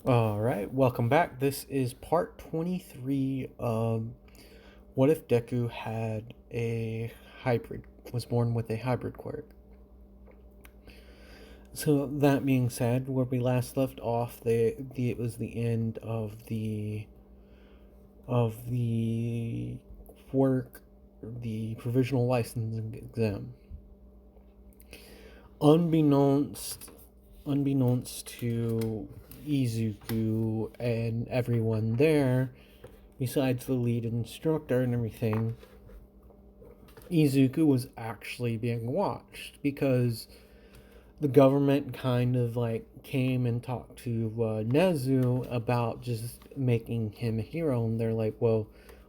All right, welcome back. This is part 23 of What If Deku Had a Hybrid, was born with a hybrid quirk. So, that being said, where we last left off, it was the end of the quirk, the provisional licensing exam. Unbeknownst, unbeknownst to Izuku and everyone there, besides the lead instructor and everything, Izuku was actually being watched because the government kind of like came and talked to Nezu about just making him a hero, and they're like, well,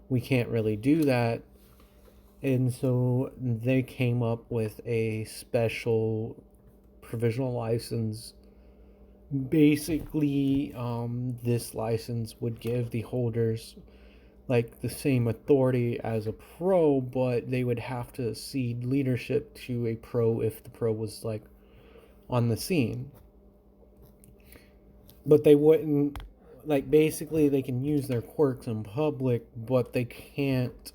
we can't really do that. And so they came up with a special provisional license. Basically, this license would give the holders like the same authority as a pro, but they would have to cede leadership to a pro if the pro was like on the scene. But they wouldn't, like, basically they can use their quirks in public, but they can't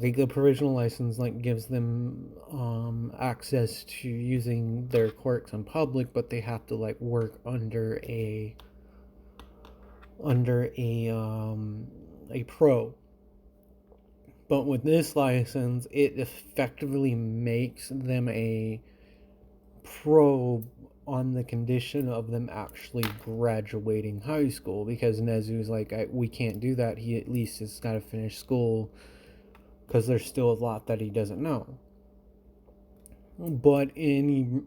like the provisional license like gives them access to using their quirks in public, but they have to like work under a pro. But with this license, it effectively makes them a pro on the condition of them actually graduating high school, because Nezu's like, we can't do that. He at least has got to finish school because there's still a lot that he doesn't know. But in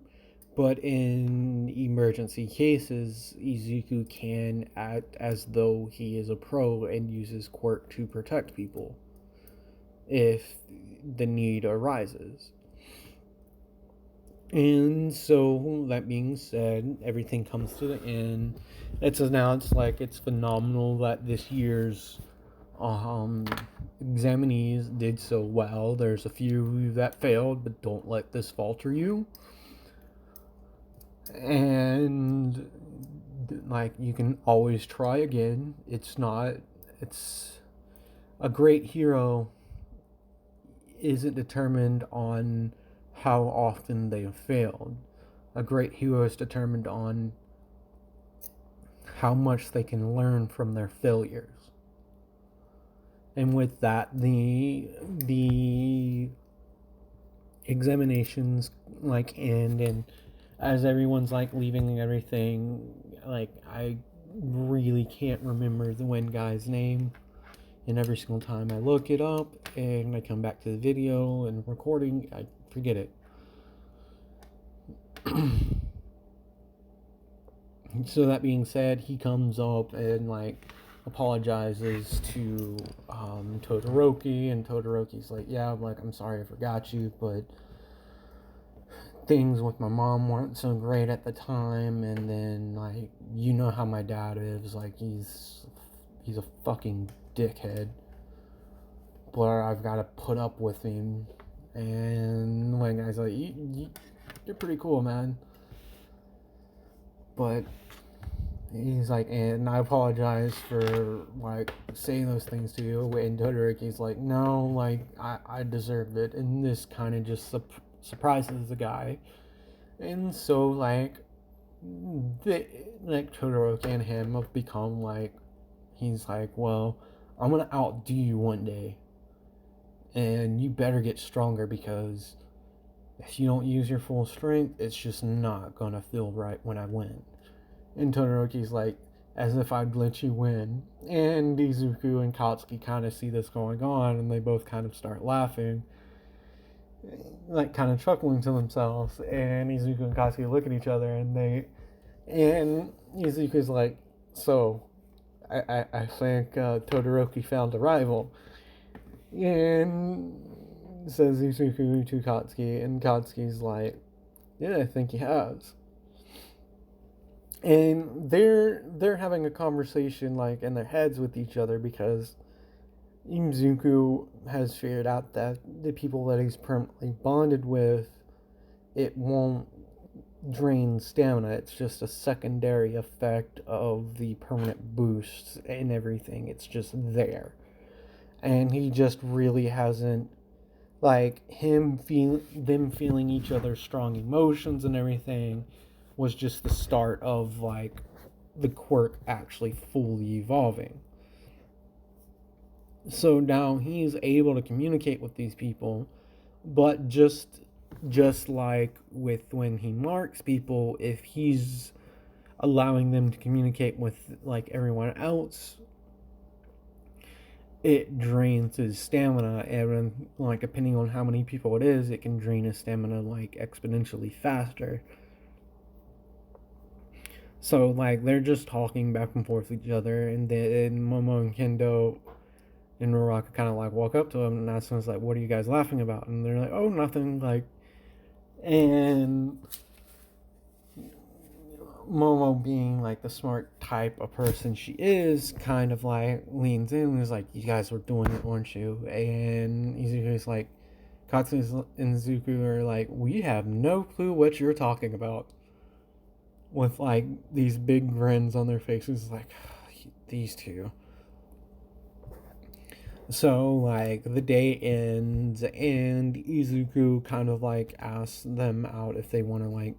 emergency cases, Izuku can act as though he is a pro and uses quirk to protect people if the need arises. And so that being said, everything comes to the end. It's announced like it's phenomenal that this year's um, examinees did so well. There's a few that failed, but don't let this falter you. And like you can always try again. It's a great hero isn't determined on how often they have failed. A great hero is determined on how much they can learn from their failures. And with that, the examinations like end, and as everyone's like leaving and everything, like I really can't remember the one guy's name. And every single time I look it up and I come back to the video and recording, I forget it. So that being said, he comes up and like apologizes to Todoroki, and Todoroki's like, yeah, I'm sorry I forgot you, but things with my mom weren't so great at the time, and then like you know how my dad is, like he's a fucking dickhead, but I've got to put up with him. And one guy's like, you're pretty cool, man, but he's like, and I apologize for like saying those things to you. And Todoroki's like, no, like I deserved it, and this kind of just surprises the guy. And so like like Todoroki and him have become like, he's like, well, I'm gonna outdo you one day, and you better get stronger, because if you don't use your full strength, it's just not gonna feel right when I win. And Todoroki's like, as if I'd let you win. And Izuku and Katsuki kind of see this going on, and they both kind of start laughing, like kind of chuckling to themselves. And Izuku and Katsuki look at each other, and Izuku's like, so, I think Todoroki found a rival. And says Izuku to Katsuki, and Katsuki's like, yeah, I think he has. And they're having a conversation like in their heads with each other, because Izuku has figured out that the people that he's permanently bonded with, it won't drain stamina. It's just a secondary effect of the permanent boosts and everything. It's just there. And he just really hasn't, like, them feeling each other's strong emotions and everything was just the start of, like, the quirk actually fully evolving. So now he's able to communicate with these people, but just like with when he marks people, if he's allowing them to communicate with like everyone else, it drains his stamina, and like depending on how many people it is, it can drain his stamina like exponentially faster. So like they're just talking back and forth with each other, and then Momo and Kendo and Roraka kind of like walk up to him and ask him, like, "What are you guys laughing about?" And they're like, "Oh, nothing." Like, and Momo, being like the smart type of person she is, kind of like leans in and is like, "You guys were doing it, weren't you?" And Izuku's like, Katsu and Zuku are like, "We have no clue what you're talking about," with like these big grins on their faces, like these two. So like the day ends and Izuku kind of like asks them out if they want to like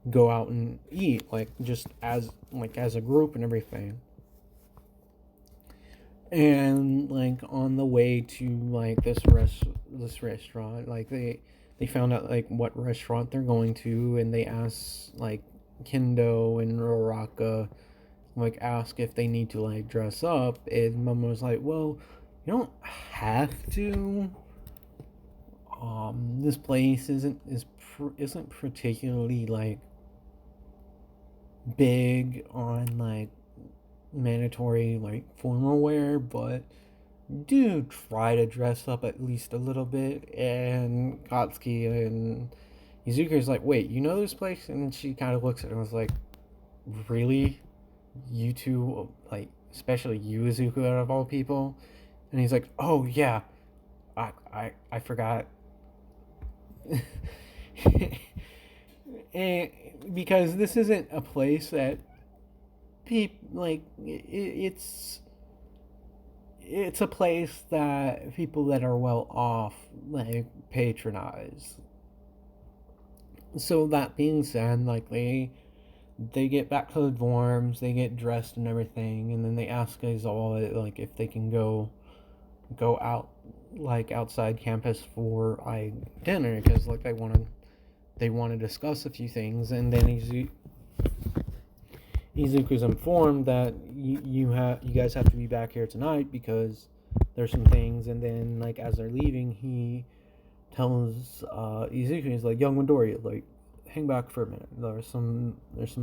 go out and eat, like just as a group and everything. And like on the way to like this restaurant, like they found out like what restaurant they're going to, and they asked like Kendo and Roraka like ask if they need to like dress up, and Momo was like, "Well, you don't have to. This place isn't particularly like big on like mandatory like formal wear, but do try to dress up at least a little bit." And Katsuki and Izuku's like, "Wait, you know this place?" And she kind of looks at him and was like, "Really? You two, like, especially you, Izuku, out of all people?" And he's like, "Oh yeah, I forgot." And because this isn't a place that people like, it's a place that people that are well off like patronize. So that being said, like they get back to the dorms, they get dressed and everything, and then they ask us all like if they can go out like outside campus for like dinner, because like they want to discuss a few things. And then Izuku's informed that you guys have to be back here tonight because there's some things. And then like as they're leaving, he tells Izuku, he's like, "Young Midoriya, like hang back for a minute. There's some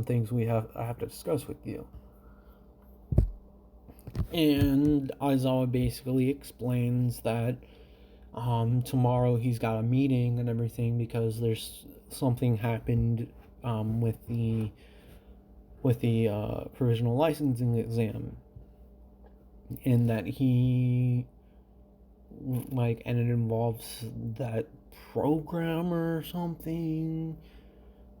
things I have to discuss with you." And Aizawa basically explains that tomorrow he's got a meeting and everything because there's something happened with the provisional licensing exam, in that he like, and it involves that programmer or something.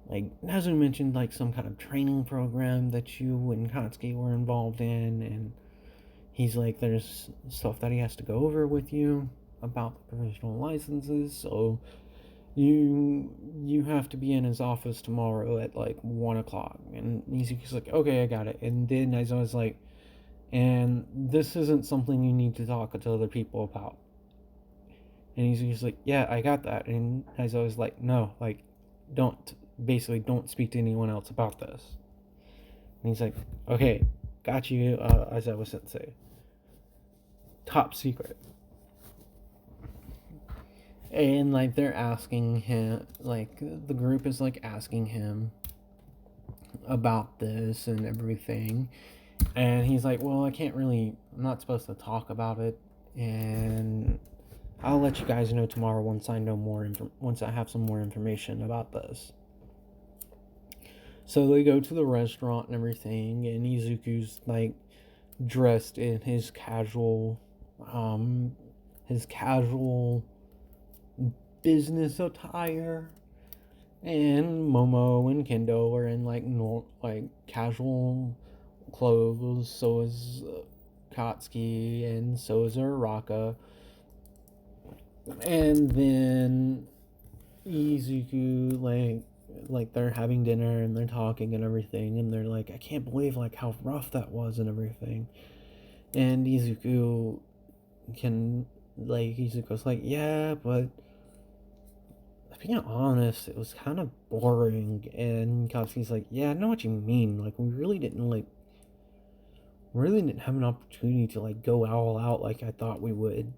Like Nazu mentioned like some kind of training program that you and Katsuki were involved in, and he's like, there's stuff that he has to go over with you about the provisional licenses, so you have to be in his office tomorrow at like 1 o'clock. And he's like, "Okay, I got it." And then I was like, "And this isn't something you need to talk to other people about." And he's just like, "Yeah, I got that." And I was like, "No, like, don't speak to anyone else about this." And he's like, "Okay, got you, Aizawa Sensei. Top secret." And like they're asking him, like the group is like asking him about this and everything, and he's like, "Well, I'm not supposed to talk about it, and I'll let you guys know tomorrow once I have some more information about this." So they go to the restaurant and everything, and Izuku's like dressed in um his casual business attire, And Momo and Kendo are in like casual clothes. So is Katsuki, and so is Araka. And then Izuku, like they're having dinner and they're talking and everything, and they're like, I can't believe like how rough that was and everything. And Izuku's like, yeah, but being honest, it was kind of boring. And Katsuki's like, yeah, I know what you mean. Like, really didn't have an opportunity to like go all out like I thought we would.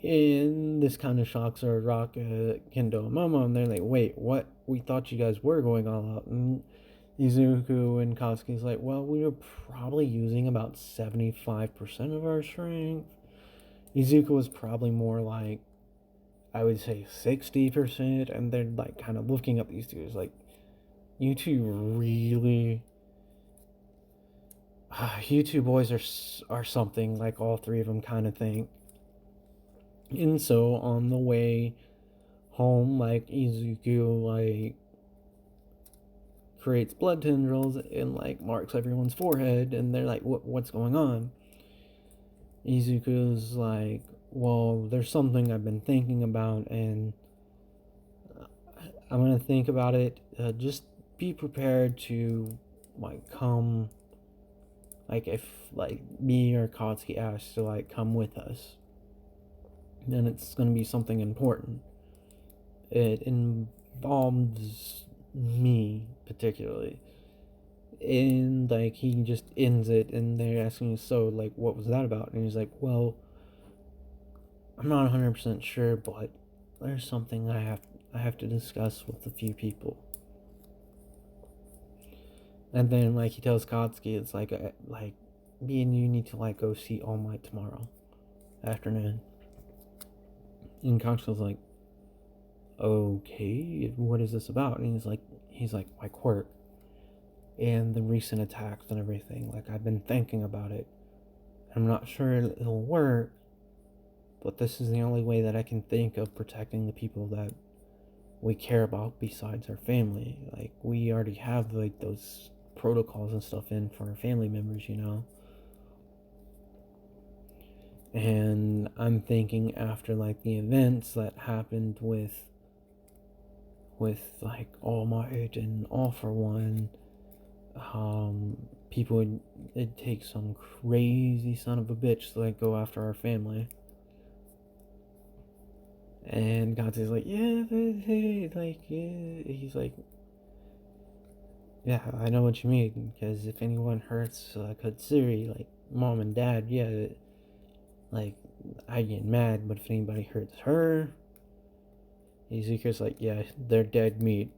And this kind of shocks our Raka, Kendo, and Momo, and they're like, wait, what? We thought you guys were going all out. And Izuku and Katsuki's like, well, we were probably using about 75% of our strength. Izuku was probably more like, I would say 60%, and they're like kind of looking at these dudes like, you two really. You two boys are something, like all three of them kind of think. And so on the way home, like Izuku like creates blood tendrils and like marks everyone's forehead, and they're like, what's going on? Izuku's like, well, there's something I've been thinking about, and I'm gonna think about it. Just be prepared to like come, like if like me or Katsuki asks to like come with us, then it's gonna be something important. It involves me particularly. And like he just ends it, and they're asking, so like what was that about? And he's like, well, I'm not 100% sure, but there's something I have to discuss with a few people. And then like he tells Katsuki, it's like me and you need to like go see All Might tomorrow afternoon. And Katsuki's like, okay, what is this about? And he's like my quirk and the recent attacks and everything. Like I've been thinking about it. I'm not sure it'll work, but this is the only way that I can think of protecting the people that we care about besides our family. Like we already have like those protocols and stuff in for our family members, you know. And I'm thinking after like the events that happened with like All Might and All for One, people would it'd take some crazy son of a bitch to like go after our family. And God's like, yeah, hey, like, yeah. He's like, yeah, I know what you mean. Because if anyone hurts Katsuri, like mom and dad, yeah, like I get mad. But if anybody hurts her, Izuku's like, yeah, they're dead meat.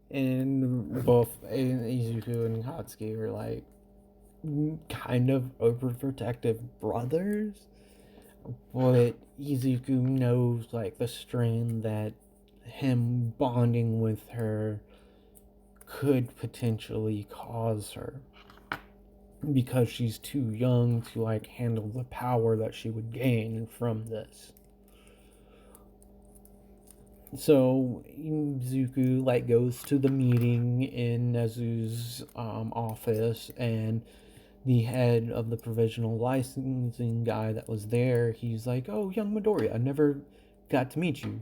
And both Izuku and Hatsuki are like kind of overprotective brothers. But Izuku knows like the strain that him bonding with her could potentially cause her, because she's too young to like handle the power that she would gain from this. So Izuku like goes to the meeting in Nezu's office, and the head of the provisional licensing guy that was there, he's like, oh, young Midoriya, I never got to meet you.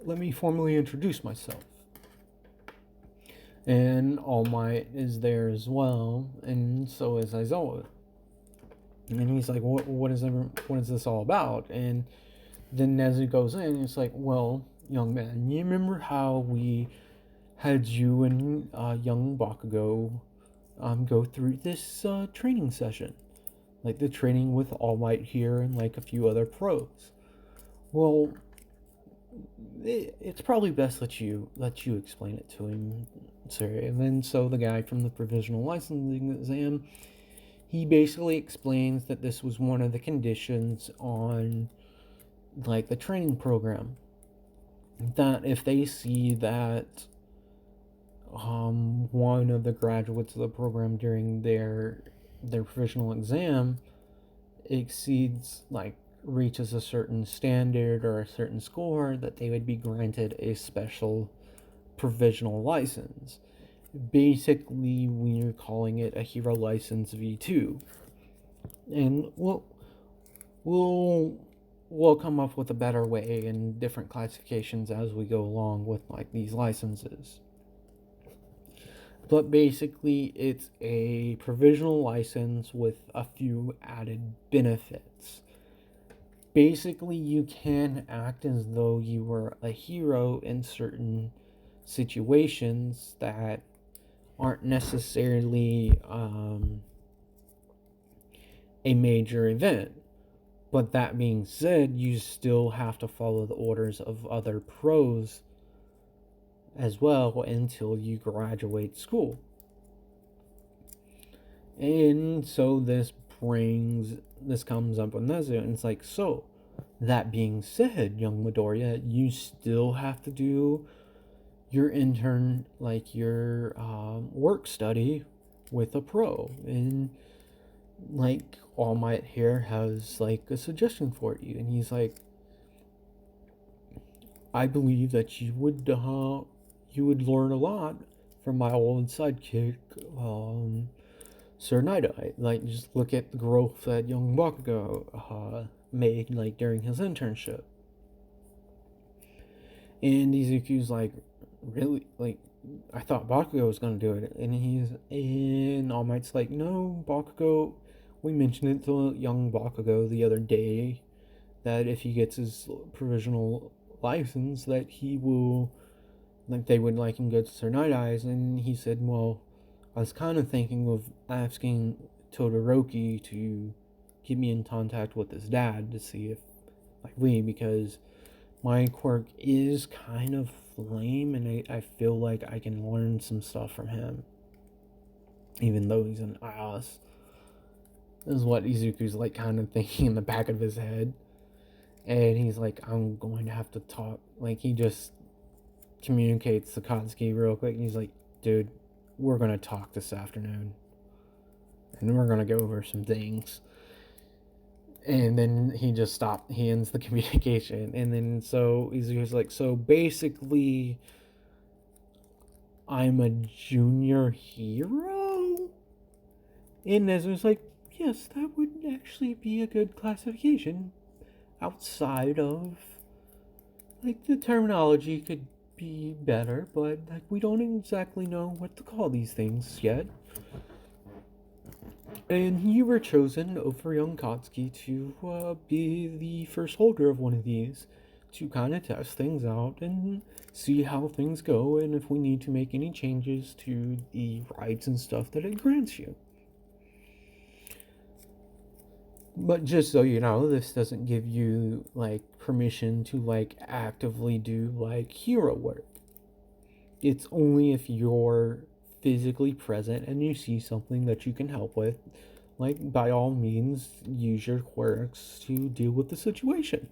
Let me formally introduce myself. And All Might is there as well, and so is Aizawa. And he's like, what is this all about? And then Nezu goes in, and it's like, well, young man, you remember how we had you and young Bakugo go through this training session? Like the training with All Might here and like a few other pros. Well, it's probably best let you explain it to him, sir. And then so the guy from the provisional licensing exam, he basically explains that this was one of the conditions on like the training program, that if they see that one of the graduates of the program during their provisional exam exceeds like reaches a certain standard or a certain score, that they would be granted a special provisional license. Basically, we're calling it a hero license V2. And we'll we'll come up with a better way and different classifications as we go along with like these licenses. But basically, it's a provisional license with a few added benefits. Basically, you can act as though you were a hero in certain situations that aren't necessarily a major event. But that being said, you still have to follow the orders of other pros as well until you graduate school. And so this comes up with Nezu, and it's like, so that being said, young Midoriya, you still have to do your intern, like your work study with a pro. And like All Might here has like a suggestion for you, and he's like, I believe that you would learn a lot from my old sidekick, Sir Night Eye. Like, just look at the growth that young Bakugo made like during his internship. And Izuku's like, really? Like, I thought Bakugo was gonna do it, and All Might's like, no, Bakugo. We mentioned it to young Bakugo the other day that if he gets his provisional license, that he will, like, they would like him go to Sir Night Eyes. And he said, well, I was kind of thinking of asking Todoroki to get me in contact with his dad to see if, like, because my quirk is kind of lame, and I feel like I can learn some stuff from him, even though he's an ass. This is what Izuku's like kind of thinking in the back of his head. And he's like, I'm going to have to talk. Like, he just communicates to Katsuki real quick. And he's like, dude, we're going to talk this afternoon. And we're going to go over some things. And then he just stopped. He ends the communication. And then so Izuku's like, so basically, I'm a junior hero? And Nezu's like, yes, that would actually be a good classification. Outside of, like, the terminology could be better, but like we don't exactly know what to call these things yet. And you were chosen over young Katsuki to be the first holder of one of these, to kind of test things out and see how things go, and if we need to make any changes to the rights and stuff that it grants you. But just so you know, this doesn't give you like permission to like actively do like hero work. It's only if you're physically present and you see something that you can help with, like, by all means use your quirks to deal with the situation.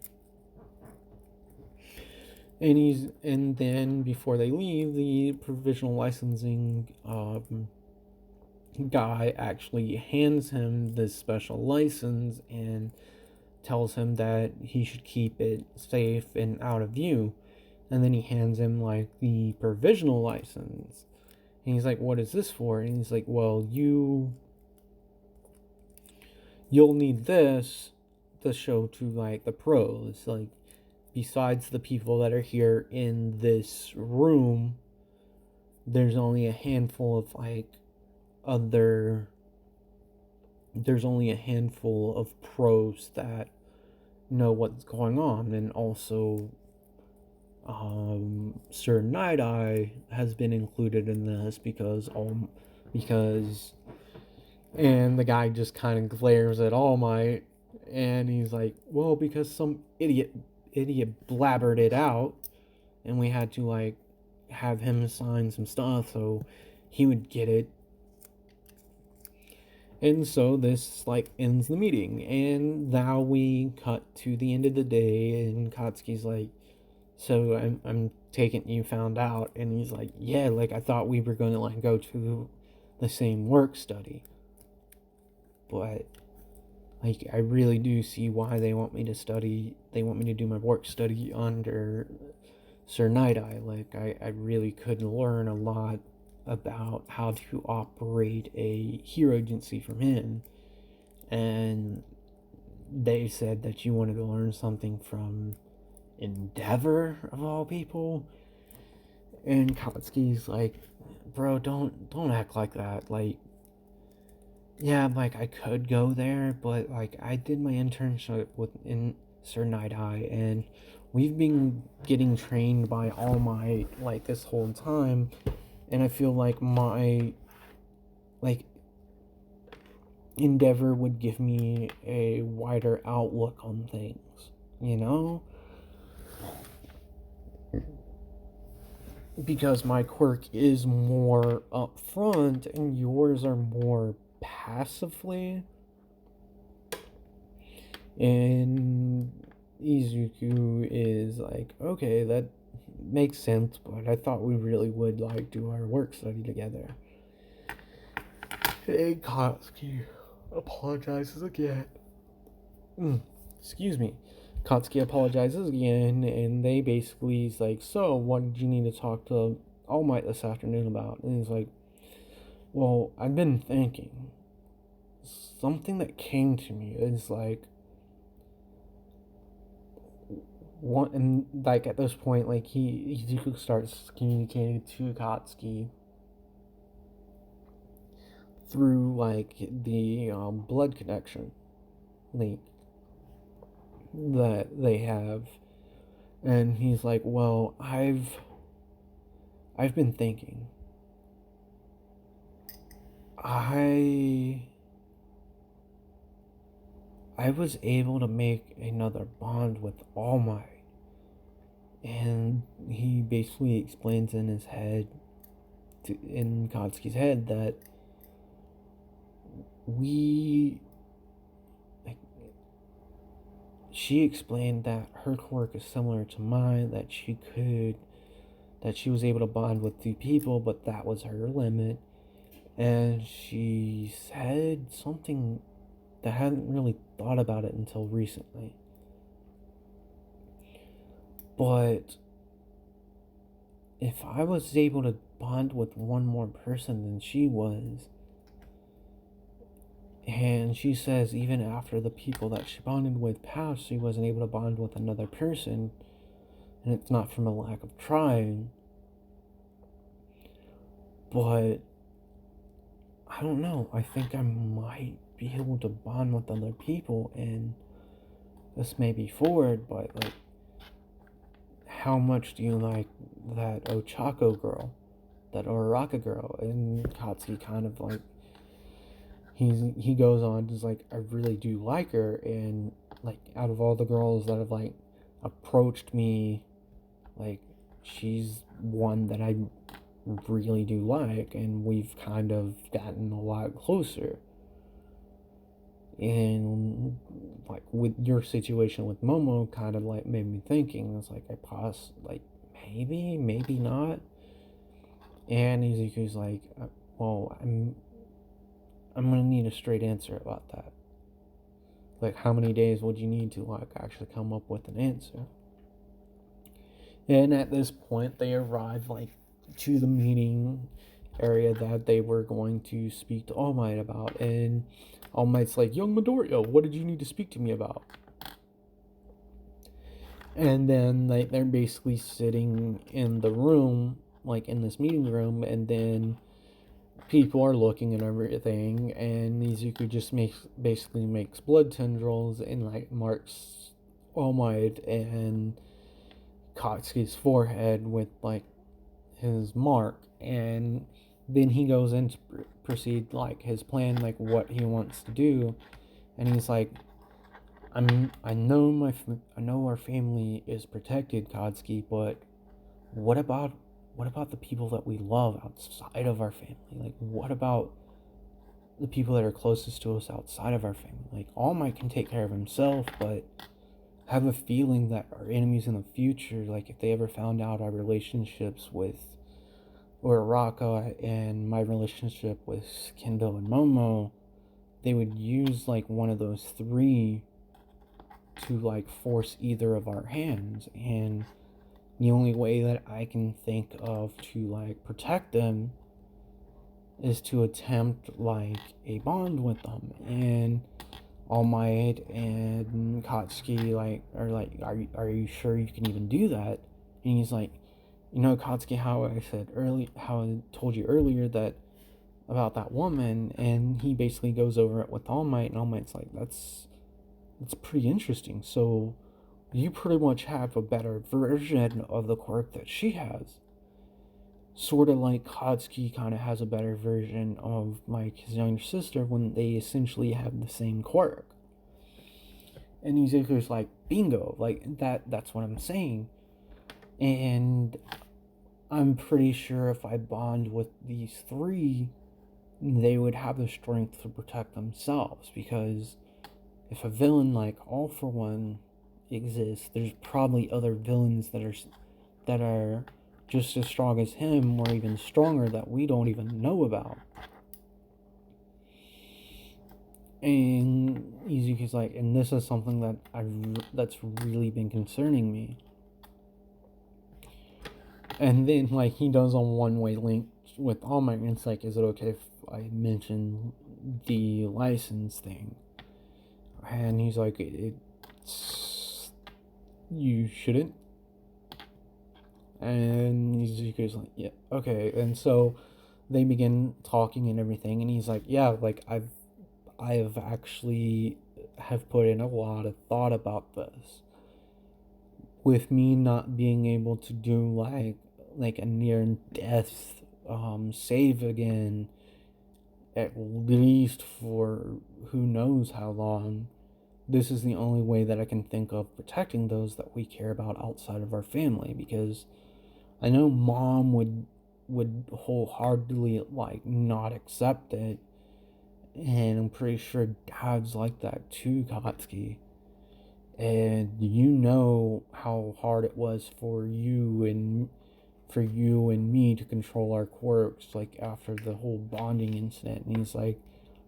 And then before they leave, the provisional licensing guy actually hands him this special license and tells him that he should keep it safe and out of view. And then he hands him like the provisional license. And he's like, what is this for? And he's like, well, you'll need this to show to like the pros. Like, besides the people that are here in this room, there's only a handful of like there's only a handful of pros that know what's going on. And also Sir Night Eye has been included in this because and the guy just kind of glares at All Might, and he's like, well, because some idiot blabbered it out, and we had to like have him sign some stuff so he would get it. And so this like ends the meeting, and now we cut to the end of the day, and Katsuki's like, so I'm taking you found out. And he's like, yeah, like I thought we were gonna like go to the same work study, but like, I really do see why they want me to study. They want me to do my work study under Sir Night Eye. Like, I really could learn a lot about how to operate a hero agency from him. And they said that you wanted to learn something from Endeavor, of all people. And Katsuki's like, bro, don't act like that. Like, yeah, like, I could go there, but like, I did my internship in Sir Night Eye, and we've been getting trained by All Might like this whole time, and I feel like my like Endeavor would give me a wider outlook on things, you know? Because my quirk is more upfront and yours are more passively. And Izuku is like, okay, that makes sense, but I thought we really would like do our work study together. And Katsuki apologizes again. Excuse me. Katsuki apologizes again, and they basically is like, so what did you need to talk to All Might this afternoon about? And he's like, well, I've been thinking. Something that came to me is like, one, and like at this point, like Izuku starts communicating to Katsuki through like the blood connection link that they have, and he's like, well, I've been thinking. I was able to make another bond with All Might. And he basically explains in his head, in Katsuki's head, that we, like, she explained that her quirk is similar to mine, that she was able to bond with two people, but that was her limit. And she said something that I hadn't really thought about it until recently. But if I was able to bond with one more person than she was, and she says even after the people that she bonded with passed, she wasn't able to bond with another person, and it's not from a lack of trying, but I don't know, I think I might be able to bond with other people, and this may be forward, but like, how much do you like that Ochako girl, that Oraka girl? And Katsuki kind of like, he goes on, just like, I really do like her, and like, out of all the girls that have like approached me, like, she's one that I really do like, and we've kind of gotten a lot closer. And like, with your situation with Momo, kind of like made me thinking. It's like, like, maybe not. And Izuku's like, well, I'm gonna need a straight answer about that. Like, how many days would you need to like actually come up with an answer? And at this point, they arrive like to the meeting area that they were going to speak to All Might about, and All Might's like, young Midoriya, what did you need to speak to me about? And then like, they're basically sitting in the room, like in this meeting room, and then people are looking at everything, and Izuku just basically makes blood tendrils and like marks All Might and Katsuki's forehead with like his mark, and then he goes in to proceed like his plan, like what he wants to do, and he's like, I know our family is protected, Katsuki, but what about the people that we love outside of our family? Like, what about the people that are closest to us outside of our family? Like, All Might can take care of himself, but I have a feeling that our enemies in the future, like if they ever found out our relationships with Uraraka and my relationship with Kendo and Momo, they would use like one of those three to like force either of our hands, and the only way that I can think of to like protect them is to attempt like a bond with them. And All Might and Katsuki like are like, are you sure you can even do that? And he's like, Katsuki, how I told you earlier that about that woman, and he basically goes over it with All Might, and All Might's like, that's pretty interesting. So you pretty much have a better version of the quirk that she has. Sort of like Katsuki kind of has a better version of like his younger sister when they essentially have the same quirk. And Izuku's like, bingo, like that's what I'm saying. And I'm pretty sure if I bond with these three, they would have the strength to protect themselves, because if a villain like All For One exists, there's probably other villains that are just as strong as him, or even stronger, that we don't even know about. And Izuku's like, and this is something that's really been concerning me. And then like he does a one-way link with All Might, and it's like, is it okay if I mention the license thing? And he's like, it's, you shouldn't. And Izuku's like, yeah, okay. And so they begin talking and everything, and he's like, yeah, like I've actually have put in a lot of thought about this. With me not being able to do like a near death save again, at least for who knows how long, this is the only way that I can think of protecting those that we care about outside of our family, because I know Mom would wholeheartedly like not accept it, and I'm pretty sure Dad's like that too, Katsuki. And you know how hard it was for you and me to control our quirks, like after the whole bonding incident. And he's like,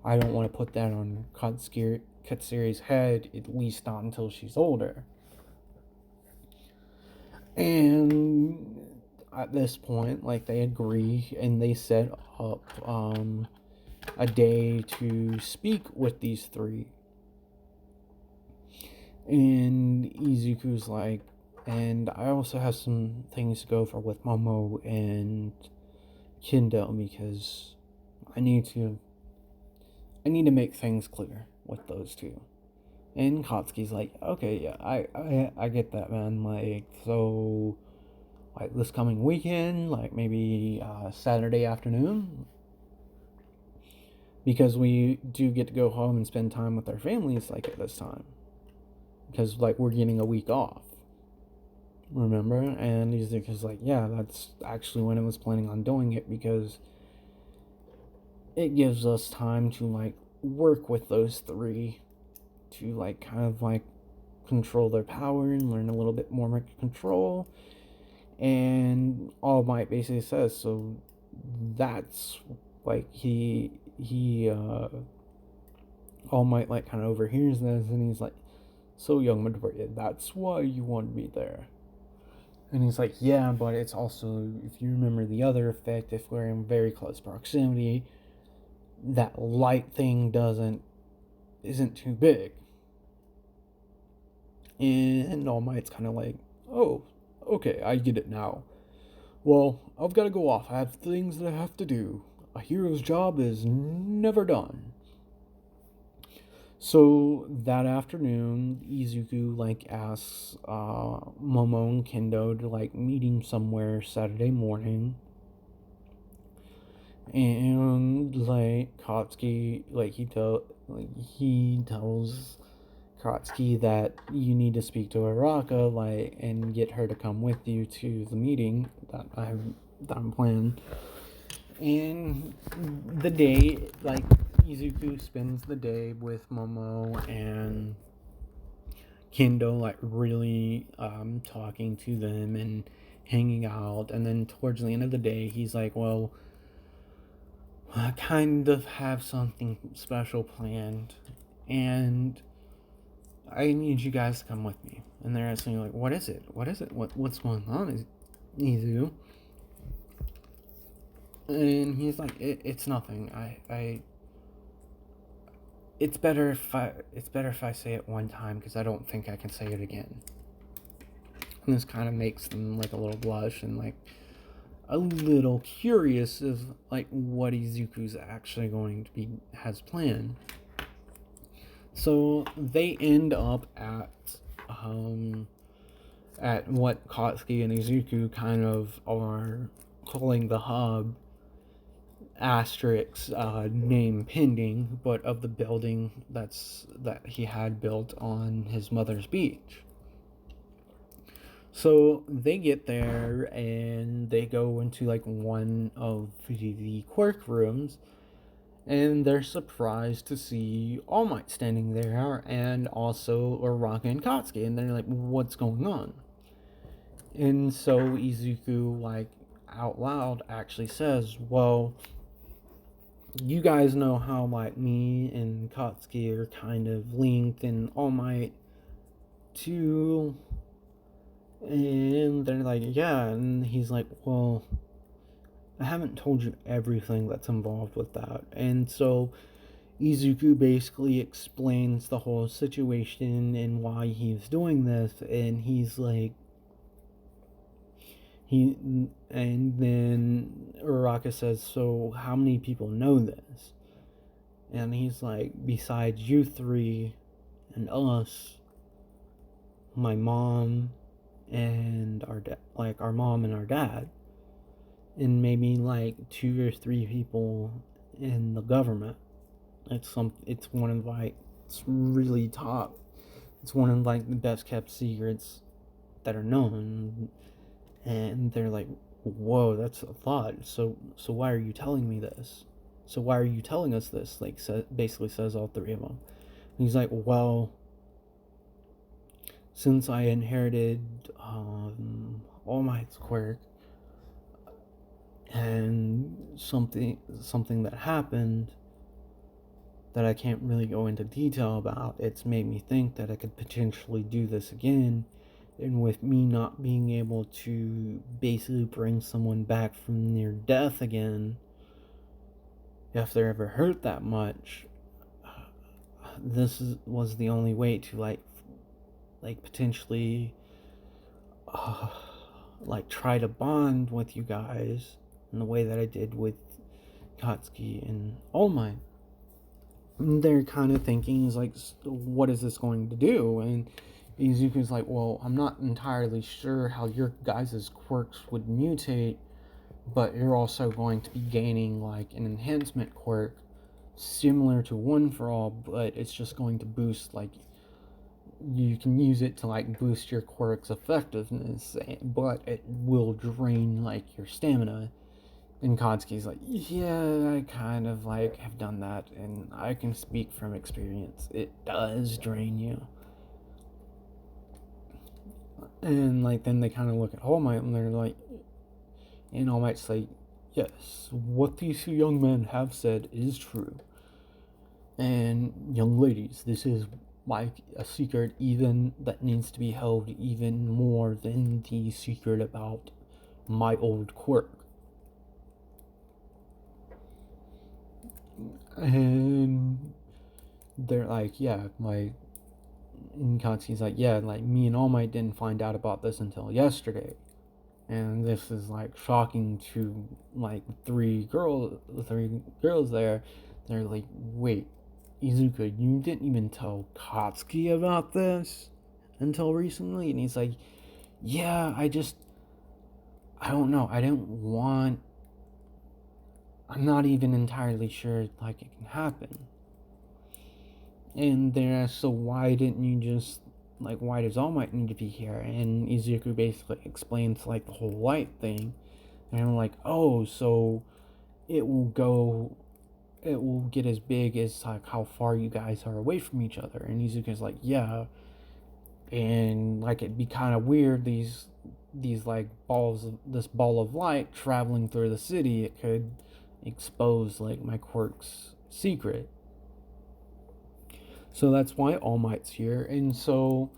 I don't want to put that on Katsuri's head, at least not until she's older. And at this point, like, they agree, and they set up a day to speak with these three. And Izuku's like, and I also have some things to go for with Momo and Kendo, because I need to make things clear with those two. And Katsuki's like, okay, yeah, I get that, man. Like, so, like, this coming weekend, like, maybe Saturday afternoon, because we do get to go home and spend time with our families, like, at this time. Because, like, we're getting a week off. Remember? And he's like, yeah, that's actually when I was planning on doing it, because it gives us time to, like, work with those three to, like, kind of, like, control their power and learn a little bit more control. And All Might basically says, so that's, like, All Might, like, kind of overhears this, and he's like, so young Midoriya, that's why you want me there. And he's like, yeah, but it's also, if you remember the other effect, if we're in very close proximity, that light thing isn't too big. And All Might's kind of like, oh, okay, I get it now. Well, I've got to go off. I have things that I have to do. A hero's job is never done. So that afternoon, Izuku like asks Momo and Kendo to like meet him somewhere Saturday morning. And like Katsuki, he tells Katsuki that you need to speak to Araka, like, and get her to come with you to the meeting that I'm planning. And the day, like, Izuku spends the day with Momo and Kendo, like, really talking to them and hanging out. And then towards the end of the day, he's like, well, I kind of have something special planned, and I need you guys to come with me. And they're asking like, what is it? What is it? What's going on? Izu? And he's like, it's nothing. It's better if I say it one time because I don't think I can say it again. And this kind of makes them like a little blush and like a little curious of like what Izuku's actually going to be has planned. So they end up at what Katsuki and Izuku kind of are calling the hub, asterisk name pending, but of the building that he had built on his mother's beach. So they get there and they go into like one of the quirk rooms, and they're surprised to see All Might standing there and also Uraraka and Katsuki, and they're like, what's going on? And so Izuku, like, out loud actually says, well, you guys know how, like, me and Katsuki are kind of linked and All Might too. And they're like, yeah. And he's like, well, I haven't told you everything that's involved with that. And so Izuku basically explains the whole situation and why he's doing this. And he's like, and then Uraraka says, so how many people know this? And he's like, besides you three and us, my mom and our mom and our dad, and maybe like 2 or 3 people in the government. It's one of like, it's really top. It's one of like the best kept secrets that are known. And they're like, whoa, that's a lot. So why are you telling me this? So why are you telling us this? Like, basically says all 3 of them. And he's like, well, since I inherited All Might's quirk, and something that happened that I can't really go into detail about, it's made me think that I could potentially do this again. And with me not being able to basically bring someone back from near death again, if they're ever hurt that much, was the only way to like potentially like try to bond with you guys in the way that I did with Katsuki and All Might. They're kind of thinking is like, what is this going to do? And Izuku's like, well, I'm not entirely sure how your guys' quirks would mutate, but you're also going to be gaining like an enhancement quirk similar to One for All, but it's just going to boost, like, you can use it to like boost your quirk's effectiveness, but it will drain like your stamina. And Katsuki's like, yeah, I kind of like have done that, and I can speak from experience. It does drain you. And like then they kind of look at All Might and they're like, and All Might's like, yes, what these 2 young men have said is true. And young ladies, this is like a secret even that needs to be held even more than the secret about my old quirk. And they're like, yeah, like, and Katsuki's like, yeah, like me and All Might didn't find out about this until yesterday. And this is like shocking to like three girls there. They're like, wait, Izuka, you didn't even tell Katsuki about this until recently? And he's like, yeah, I don't know. I'm not even entirely sure like it can happen. And they're asked, so why didn't you just, like, why does All Might need to be here? And Izuku basically explains like the whole light thing. And I'm like, oh, so it will get as big as like how far you guys are away from each other. And Izuku's like, yeah. And like it'd be kind of weird, these like this ball of light traveling through the city. It could expose like my quirk's secret. So that's why All Might's here. And so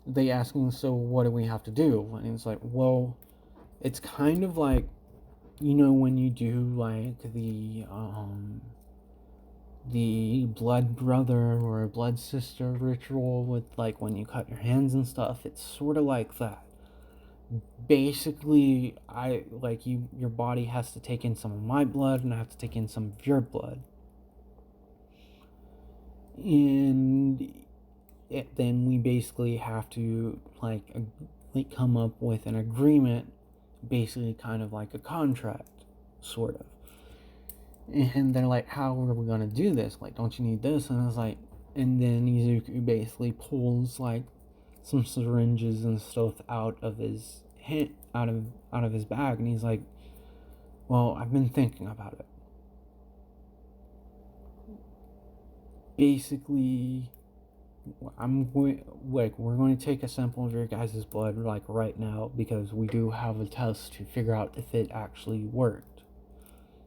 they asking, so what do we have to do? And it's like, well, it's kind of like, you know, when you do like the blood brother or blood sister ritual with like when you cut your hands and stuff, it's sort of like that. Basically, I like your body has to take in some of my blood and I have to take in some of your blood. And then we basically have to like come up with an agreement, basically kind of like a contract, sort of. And they're like, how are we gonna do this? Like, don't you need this? And I was like, and then Izuku basically pulls like some syringes and stuff out of his out of his bag, and he's like, well, I've been thinking about it. Basically, we're going to take a sample of your guys' blood like right now, because we do have a test to figure out if it actually worked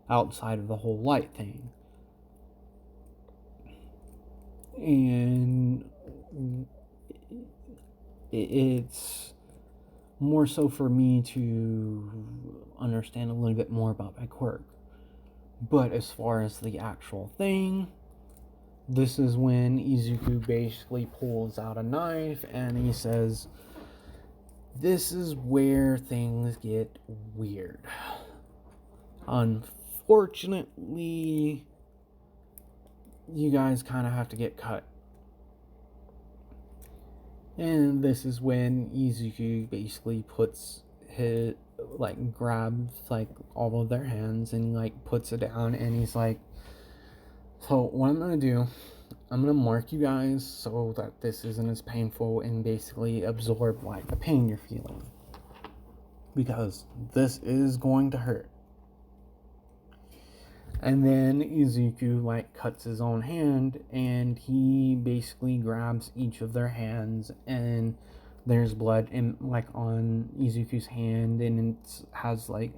outside of the whole light thing. And it's more so for me to understand a little bit more about my quirk. But as far as the actual thing, this is when Izuku basically pulls out a knife and he says, this is where things get weird. Unfortunately, you guys kind of have to get cut. And this is when Izuku basically puts his, like, grabs, like, all of their hands and, like, puts it down, and he's like, so what I'm gonna do, I'm gonna mark you guys so that this isn't as painful, and basically absorb, like, the pain you're feeling. Because this is going to hurt. And then Izuku, like, cuts his own hand, and he basically grabs each of their hands, and there's blood in, like, on Izuku's hand, and it has, like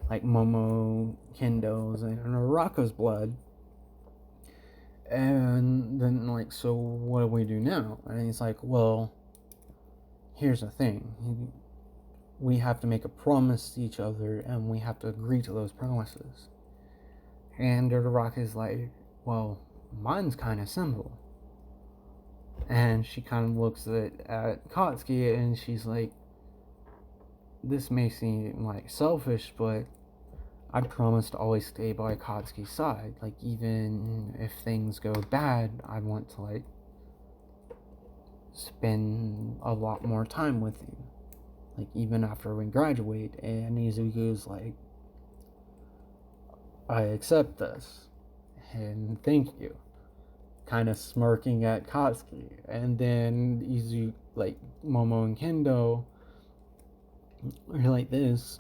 Momo, Kendo's, and Araka's blood. And then, like, so what do we do now? And he's like, well, here's the thing. We have to make a promise to each other, and we have to agree to those promises. And Araka's like, well, mine's kind of simple. And she kind of looks at Katsuki, and she's like, this may seem like selfish, but I promise to always stay by Katsuki's side. Like, even if things go bad, I want to, like, spend a lot more time with you. Like, even after we graduate. And Izuku's like, I accept this. And thank you. Kind of smirking at Katsuki. And then Izuku, like, Momo and Kendo are like this.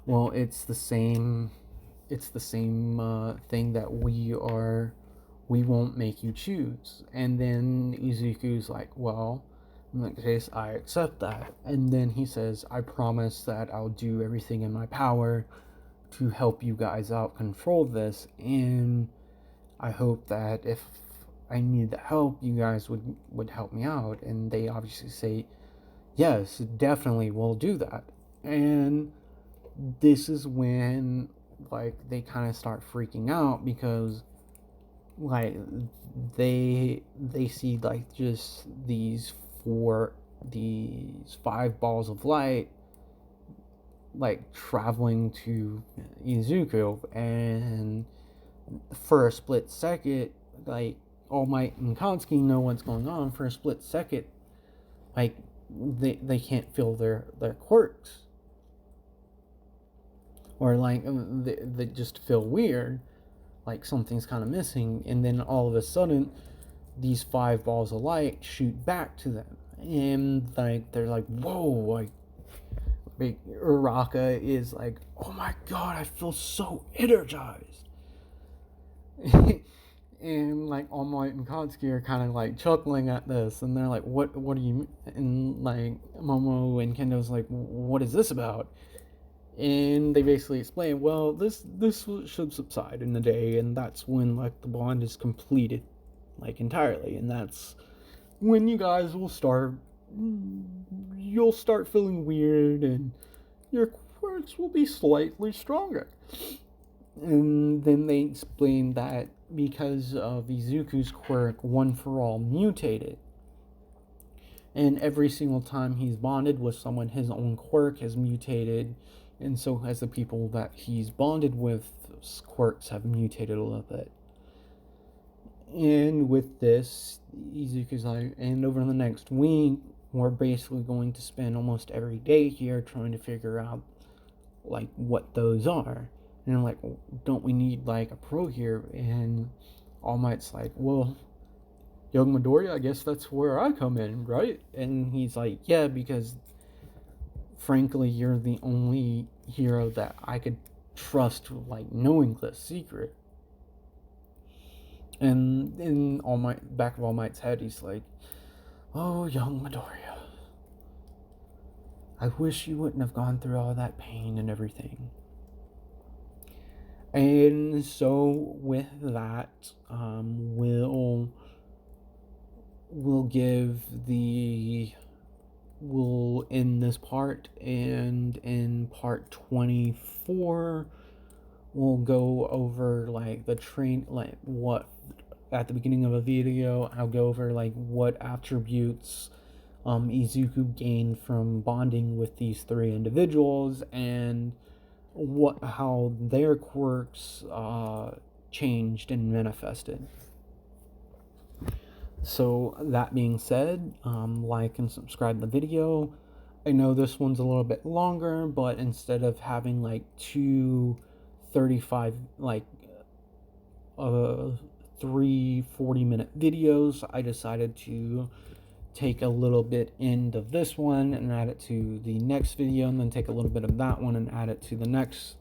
Well, it's the same thing that we won't make you choose. And then Izuku's like, well, in that case, I accept that. And then he says, I promise that I'll do everything in my power to help you guys out control this, and I hope that if I need the help, you guys would help me out. And they obviously say, yes, definitely, we'll do that. And this is when, like, they kind of start freaking out, because, like, they see, like, just these 5 balls of light, like, traveling to Izuku, and for a split second, like, All Might and Katsuki know what's going on. For a split second, like, they can't feel their quirks, or like they just feel weird, like something's kind of missing. And then all of a sudden, these 5 balls of light shoot back to them, and like they're like, whoa, like, Uraka is like, oh my god, I feel so energized. And like All Might and Katsuki are kind of like chuckling at this, and they're like, what do you mean? And like Momo and Kendo's like, what is this about? And they basically explain, well, this should subside in the day, and that's when like the bond is completed, like entirely, and that's when you guys will start, you'll start feeling weird, and your quirks will be slightly stronger. And then they explain that because of Izuku's quirk, One for All mutated, and every single time he's bonded with someone, his own quirk has mutated, and so has the people that he's bonded with, quirks have mutated a little bit. And with this, Izuku's like, and over the next week, we're basically going to spend almost every day here trying to figure out like what those are. And I'm like, well, don't we need like a pro here? And All Might's like, well, young Midoriya, I guess that's where I come in, right? And he's like, yeah, because frankly, you're the only hero that I could trust, like knowing this secret. And in All Might, back of All Might's head, he's like, oh, young Midoriya, I wish you wouldn't have gone through all that pain and everything. And so with that, we'll end this part, and in part 24 we'll go over like the train, like what at the beginning of a video I'll go over like what attributes Izuku gained from bonding with these three individuals, and how their quirks changed and manifested. So that being said, like and subscribe the video. I know this one's a little bit longer, but instead of having like two 35 like 3 40-minute videos, I decided to take a little bit into this one and add it to the next video, and then take a little bit of that one and add it to the next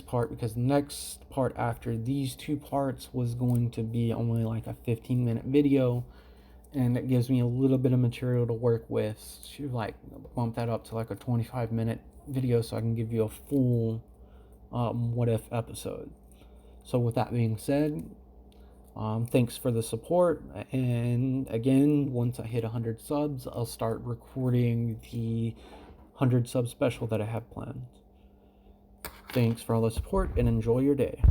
part, because the next part after these two parts was going to be only like a 15-minute video, and it gives me a little bit of material to work with to like bump that up to like a 25-minute video so I can give you a full what if episode. So with that being said, thanks for the support, and again, once I hit 100 subs, I'll start recording the 100 sub special that I have planned. Thanks for all the support, and enjoy your day.